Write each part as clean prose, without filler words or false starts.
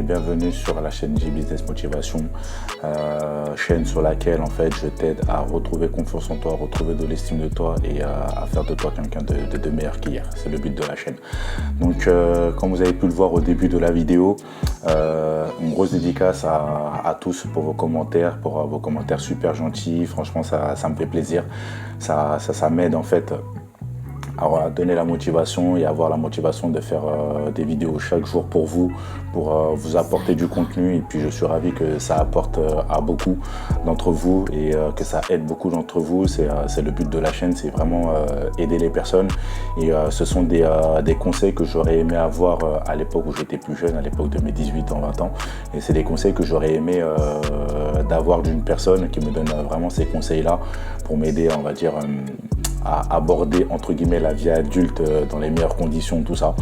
et bienvenue sur la chaîne J-Business Motivation, chaîne sur laquelle en fait je t'aide à retrouver confiance en toi, à retrouver de l'estime de toi et à faire de toi quelqu'un de meilleur qu'hier. C'est le but de la chaîne. Donc comme vous avez pu le voir au début de la vidéo, une grosse dédicace à tous pour vos commentaires, super gentils. Franchement ça me fait plaisir, ça m'aide en fait à donner la motivation et avoir la motivation de faire des vidéos chaque jour pour vous apporter du contenu. Et puis je suis ravi que ça apporte à beaucoup d'entre vous et que ça aide beaucoup d'entre vous. C'est le but de la chaîne, c'est vraiment aider les personnes. Et ce sont des conseils que j'aurais aimé avoir à l'époque où j'étais plus jeune, à l'époque de mes 18 ans, 20 ans. Et c'est des conseils que j'aurais aimé d'avoir d'une personne qui me donne vraiment ces conseils-là pour m'aider, on va dire, à aborder entre guillemets la vie adulte dans les meilleures conditions, tout ça.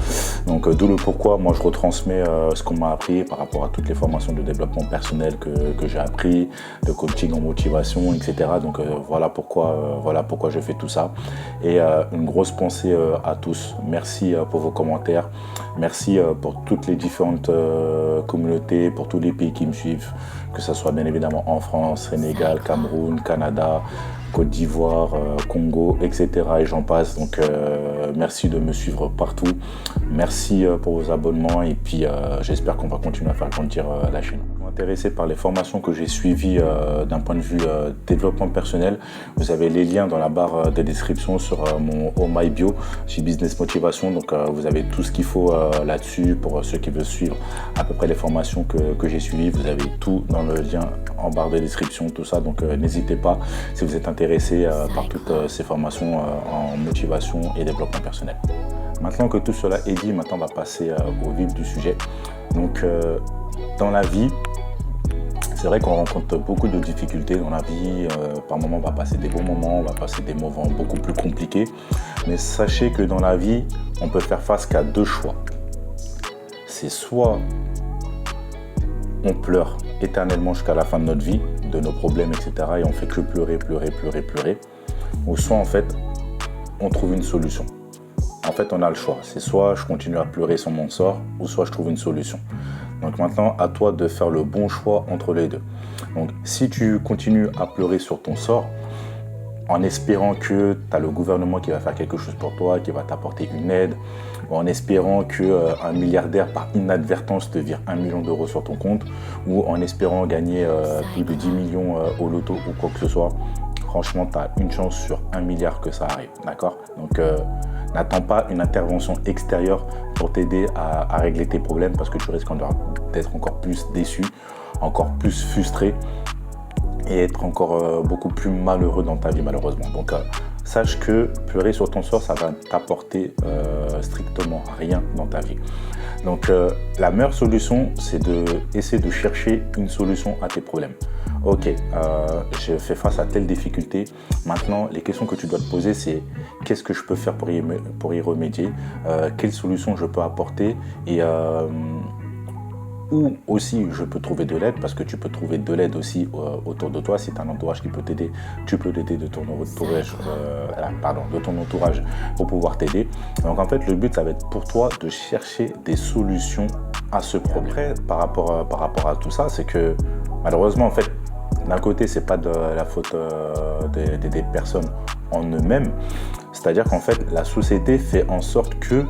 Donc d'où le pourquoi moi je retransmets ce qu'on m'a appris par rapport à toutes les formations de développement personnel que j'ai appris, de coaching en motivation, etc. Donc voilà pourquoi je fais tout ça. Et une grosse pensée à tous. Merci pour vos commentaires. Merci pour toutes les différentes communautés, pour tous les pays qui me suivent, que ce soit bien évidemment en France, Sénégal, Cameroun, Canada, Côte d'Ivoire, Congo, etc. et j'en passe. Donc merci de me suivre partout. Merci pour vos abonnements et puis j'espère qu'on va continuer à faire grandir la chaîne. Intéressé par les formations que j'ai suivies d'un point de vue développement personnel, vous avez les liens dans la barre de description sur mon Oh My Bio chez Business Motivation. Donc vous avez tout ce qu'il faut là-dessus pour ceux qui veulent suivre à peu près les formations que j'ai suivies. Vous avez tout dans le lien en barre de description, tout ça. Donc n'hésitez pas si vous êtes intéressé par toutes ces formations en motivation et développement personnel. Maintenant que tout cela est dit, maintenant on va passer au vif du sujet. Donc dans la vie, c'est vrai qu'on rencontre beaucoup de difficultés dans la vie. Par moments, on va passer des bons moments, on va passer des moments beaucoup plus compliqués. Mais sachez que dans la vie, on peut faire face qu'à deux choix. C'est soit on pleure éternellement jusqu'à la fin de notre vie, de nos problèmes, etc. et on fait que pleurer. Ou soit en fait, on trouve une solution. En fait, on a le choix. C'est soit je continue à pleurer sur mon sort, ou soit je trouve une solution. Donc maintenant, à toi de faire le bon choix entre les deux. Donc si tu continues à pleurer sur ton sort, en espérant que tu as le gouvernement qui va faire quelque chose pour toi, qui va t'apporter une aide, ou en espérant qu'un milliardaire par inadvertance te vire 1 million d'euros sur ton compte, ou en espérant gagner plus de 10 millions au loto ou quoi que ce soit, franchement, tu as une chance sur 1 milliard que ça arrive, d'accord? Donc n'attends pas une intervention extérieure pour t'aider à régler tes problèmes parce que tu risques d'être encore plus déçu, encore plus frustré et être encore beaucoup plus malheureux dans ta vie malheureusement. Donc sache que pleurer sur ton sort, ça va t'apporter strictement rien dans ta vie. Donc la meilleure solution, c'est d'essayer de chercher une solution à tes problèmes. Ok, je fais face à telle difficulté. Maintenant, les questions que tu dois te poser, c'est qu'est-ce que je peux faire pour y remédier, quelle solution je peux apporter et où aussi je peux trouver de l'aide, parce que tu peux trouver de l'aide aussi autour de toi. Si tu as un entourage qui peut t'aider, tu peux l'aider de ton entourage pour pouvoir t'aider. Donc en fait, le but, ça va être pour toi de chercher des solutions à ce problème. Après, par rapport à tout ça, c'est que malheureusement, en fait, d'un côté, c'est pas de la faute des personnes en eux-mêmes. C'est-à-dire qu'en fait, la société fait en sorte que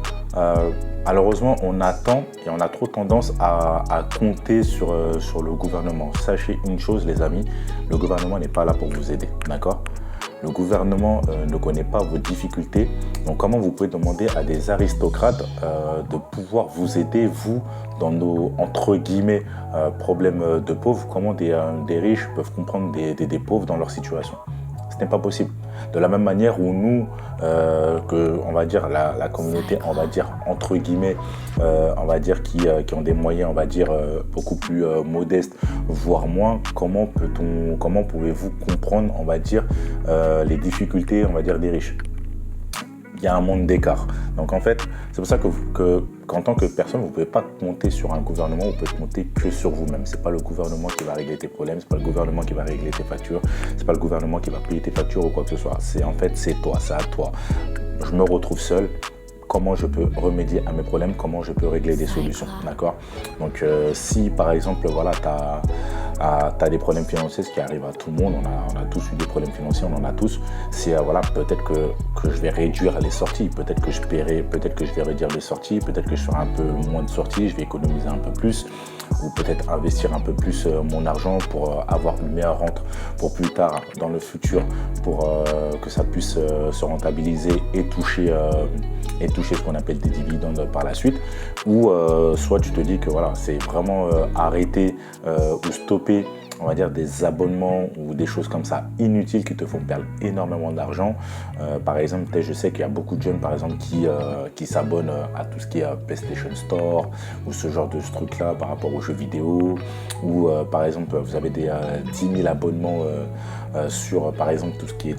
malheureusement, on attend et on a trop tendance à compter sur le gouvernement. Sachez une chose, les amis, le gouvernement n'est pas là pour vous aider, d'accord? Le gouvernement ne connaît pas vos difficultés. Donc, comment vous pouvez demander à des aristocrates de pouvoir vous aider, vous, dans nos, entre guillemets, problèmes de pauvres? Comment des riches peuvent comprendre des pauvres dans leur situation? Ce n'est pas possible. De la même manière où nous, on va dire la communauté, on va dire entre guillemets, on va dire qui ont des moyens, on va dire beaucoup plus modestes, voire moins. Comment pouvez-vous comprendre, on va dire, les difficultés, on va dire des riches? Il y a un monde d'écart. Donc en fait, c'est pour ça qu'en tant que personne, vous ne pouvez pas compter sur un gouvernement, vous pouvez compter que sur vous-même. Ce n'est pas le gouvernement qui va régler tes problèmes, ce n'est pas le gouvernement qui va régler tes factures, ce n'est pas le gouvernement qui va payer tes factures ou quoi que ce soit. En fait, c'est toi, c'est à toi. Je me retrouve seul. comment je peux remédier à mes problèmes, comment je peux régler des solutions, d'accord? Donc si par exemple, voilà, tu as des problèmes financiers, ce qui arrive à tout le monde, on a tous eu des problèmes financiers, on en a tous, c'est voilà, peut-être que je vais réduire les sorties, peut-être que je vais réduire les sorties, peut-être que je ferai un peu moins de sorties, je vais économiser un peu plus, ou peut-être investir un peu plus mon argent pour avoir une meilleure rente pour plus tard dans le futur, pour que ça puisse se rentabiliser et toucher ce qu'on appelle des dividendes par la suite, ou soit tu te dis que voilà, c'est vraiment arrêter ou stopper, on va dire, des abonnements ou des choses comme ça inutiles qui te font perdre énormément d'argent. Par exemple, je sais qu'il y a beaucoup de jeunes par exemple qui s'abonnent à tout ce qui est PlayStation Store ou ce genre de truc-là par rapport aux jeux vidéo, ou par exemple vous avez des 10 000 abonnements sur par exemple tout ce qui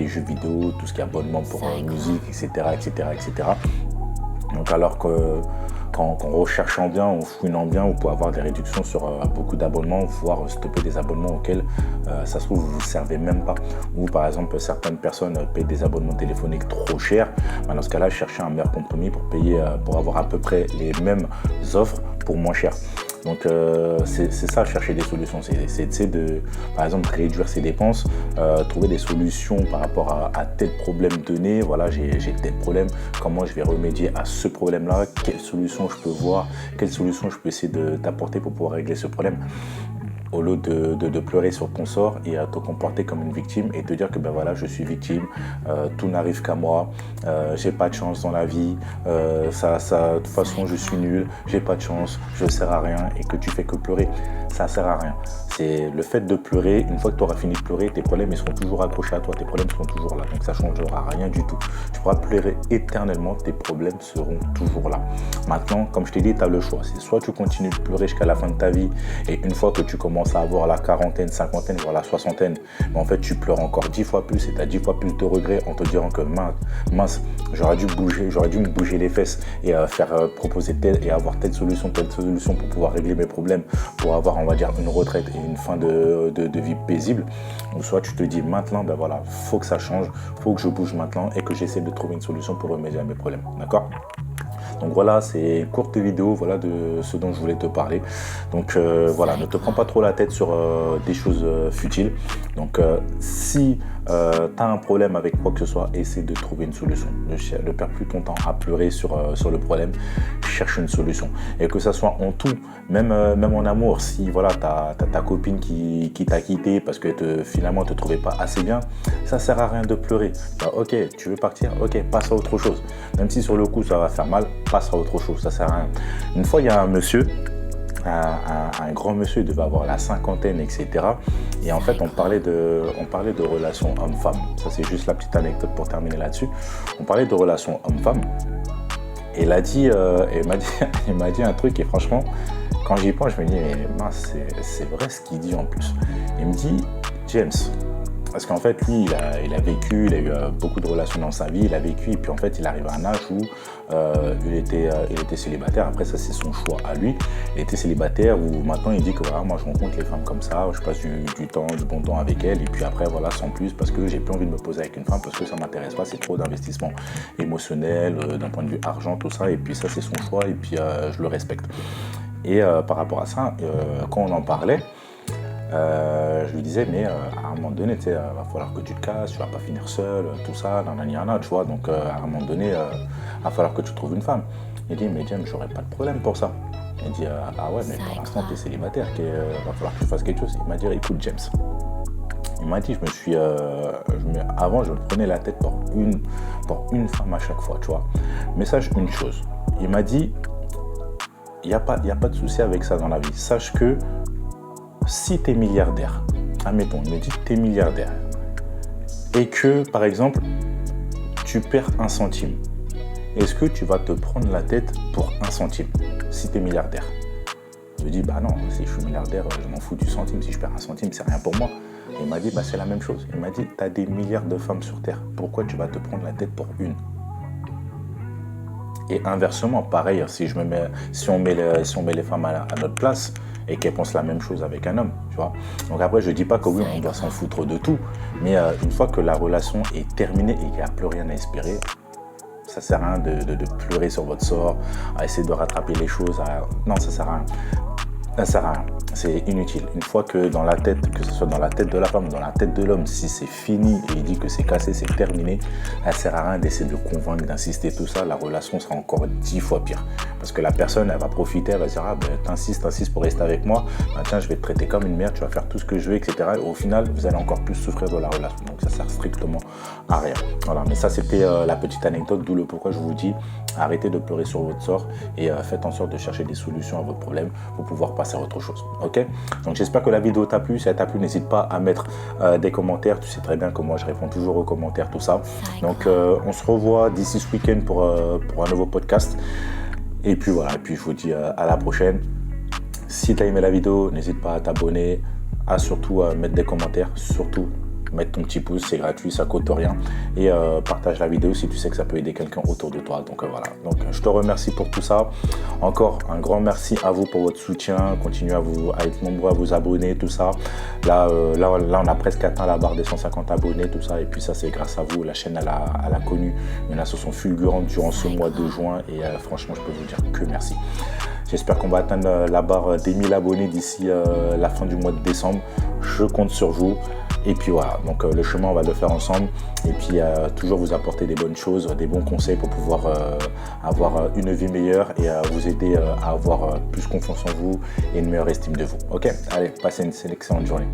est jeux vidéo, tout ce qui est abonnement pour musique, etc., etc., etc. Donc alors que qu'en recherchant bien, en fouinant bien, vous pouvez avoir des réductions sur beaucoup d'abonnements, voire stopper des abonnements auxquels ça se trouve vous ne vous servez même pas. Ou par exemple certaines personnes payent des abonnements téléphoniques trop chers. Dans ce cas-là, chercher un meilleur compromis pour avoir à peu près les mêmes offres pour moins cher. Donc c'est ça, chercher des solutions, c'est de, par exemple, réduire ses dépenses, trouver des solutions par rapport à tel problème donné. Voilà, j'ai tel problème, comment je vais remédier à ce problème-là, quelle solution je peux voir, quelle solution je peux essayer d'apporter pour pouvoir régler ce problème. Au lieu de pleurer sur ton sort et te comporter comme une victime et te dire que ben voilà, je suis victime, tout n'arrive qu'à moi, j'ai pas de chance dans la vie, de toute façon je suis nul, j'ai pas de chance, je sers à rien, et que tu fais que pleurer, ça sert à rien. C'est le fait de pleurer, une fois que tu auras fini de pleurer, tes problèmes ils seront toujours accrochés à toi, tes problèmes seront toujours là, donc ça changera rien du tout. Tu pourras pleurer éternellement, tes problèmes seront toujours là. Maintenant, comme je t'ai dit, tu as le choix, c'est soit tu continues de pleurer jusqu'à la fin de ta vie, et une fois que tu commences à avoir la quarantaine, cinquantaine, voire la soixantaine, en fait tu pleures encore 10 fois plus et tu as 10 fois plus de regrets en te disant que mince, j'aurais dû me bouger les fesses et proposer telle et avoir telle solution pour pouvoir régler mes problèmes, pour avoir, on va dire, une retraite et une fin de vie paisible. Ou soit tu te dis maintenant, ben voilà, faut que ça change, faut que je bouge maintenant et que j'essaie de trouver une solution pour remédier à mes problèmes, d'accord? Donc voilà, c'est une courte vidéo, voilà de ce dont je voulais te parler. Donc voilà, ne te prends pas trop la tête sur des choses futiles. Donc si tu as un problème avec quoi que ce soit, essaie de trouver une solution. Ne perds plus ton temps à pleurer sur le problème, cherche une solution. Et que ça soit en tout, même en amour, si voilà, tu as ta copine qui t'a quitté parce que finalement te trouvait pas assez bien, ça sert à rien de pleurer. Bah, ok, tu veux partir, ok, passe à autre chose. Même si sur le coup ça va faire mal, passe à autre chose, ça sert à rien. Une fois il y a un monsieur, un grand monsieur, il devait avoir la cinquantaine, etc. Et en fait, on parlait de relations homme-femme. Ça, c'est juste la petite anecdote pour terminer là-dessus. On parlait de relations homme-femme. Et il m'a dit un truc, et franchement, quand j'y pense, je me dis, mais mince, c'est vrai ce qu'il dit en plus. Il me dit, James, parce qu'en fait, lui, il a vécu, il a eu beaucoup de relations dans sa vie, il a vécu, et puis en fait, il arrive à un âge où il était célibataire. Après, ça, c'est son choix à lui. Il était célibataire, où maintenant, il dit que voilà, moi, je rencontre les femmes comme ça, je passe du bon temps avec elles, et puis après, voilà, sans plus, parce que j'ai plus envie de me poser avec une femme, parce que ça m'intéresse pas, c'est trop d'investissement émotionnel, d'un point de vue argent, tout ça, et puis ça, c'est son choix, et puis je le respecte. Et par rapport à ça, quand on en parlait, je lui disais, mais à un moment donné, tu sais, va falloir que tu te casses, tu vas pas finir seul, tout ça, nanana, tu vois. Donc, à un moment donné, va falloir que tu trouves une femme. Il dit, mais James, j'aurais pas de problème pour ça. Il dit, ah ouais, mais pour l'instant, tu es célibataire, va falloir que tu fasses quelque chose. Il m'a dit, écoute, James. Il m'a dit, avant, je me prenais la tête pour une femme à chaque fois, tu vois. Mais sache une chose. Il m'a dit, il n'y a pas de souci avec ça dans la vie. Sache que si tu es milliardaire, admettons, il me dit que tu es milliardaire et que, par exemple, tu perds 1 centime, est-ce que tu vas te prendre la tête pour 1 centime si tu es milliardaire? Je lui dis, bah non, si je suis milliardaire, je m'en fous du centime. Si je perds 1 centime, c'est rien pour moi. Et il m'a dit, bah c'est la même chose. Il m'a dit, tu as des milliards de femmes sur Terre. Pourquoi tu vas te prendre la tête pour une? Et inversement, pareil, si on met les femmes à notre place, et qu'elles pensent la même chose avec un homme, tu vois. Donc après, je dis pas que oui, on doit s'en foutre de tout, mais une fois que la relation est terminée et qu'il n'y a plus rien à espérer, Ça sert à rien de pleurer sur votre sort, à essayer de rattraper les choses. Non, ça sert à rien. Ça sert à rien, c'est inutile. Une fois que dans la tête, que ce soit dans la tête de la femme, dans la tête de l'homme, si c'est fini et il dit que c'est cassé, c'est terminé, ça sert à rien d'essayer de convaincre, d'insister, tout ça, la relation sera encore 10 fois pire. Parce que la personne, elle va profiter, elle va dire, ah ben t'insistes pour rester avec moi, ben, tiens, je vais te traiter comme une merde, tu vas faire tout ce que je veux, etc. Et au final, vous allez encore plus souffrir de la relation. Donc ça sert strictement à rien. Voilà, mais ça c'était la petite anecdote, d'où le pourquoi je vous dis, arrêtez de pleurer sur votre sort et faites en sorte de chercher des solutions à vos problèmes pour pouvoir passer à autre chose. Ok, donc j'espère que la vidéo t'a plu. Si elle t'a plu, n'hésite pas à mettre des commentaires. Tu sais très bien que moi je réponds toujours aux commentaires, tout ça. Donc on se revoit d'ici ce week-end pour un nouveau podcast. Et puis voilà, et puis je vous dis à la prochaine. Si tu as aimé la vidéo, n'hésite pas à t'abonner, à surtout mettre des commentaires, surtout mettre ton petit pouce, c'est gratuit, ça coûte rien. Et partage la vidéo si tu sais que ça peut aider quelqu'un autour de toi. Donc voilà, donc je te remercie pour tout ça. Encore un grand merci à vous pour votre soutien. Continuez à être nombreux à vous abonner, tout ça. Là, on a presque atteint la barre des 150 abonnés, tout ça. Et puis ça, c'est grâce à vous. La chaîne, elle a connu une ascension fulgurante durant ce mois de juin. Et franchement, je peux vous dire que merci. J'espère qu'on va atteindre la barre des 1000 abonnés d'ici la fin du mois de décembre. Je compte sur vous. Et puis voilà, donc le chemin, on va le faire ensemble. Et puis toujours vous apporter des bonnes choses, des bons conseils pour pouvoir avoir une vie meilleure et vous aider à avoir plus confiance en vous et une meilleure estime de vous. Ok, allez, passez une excellente journée.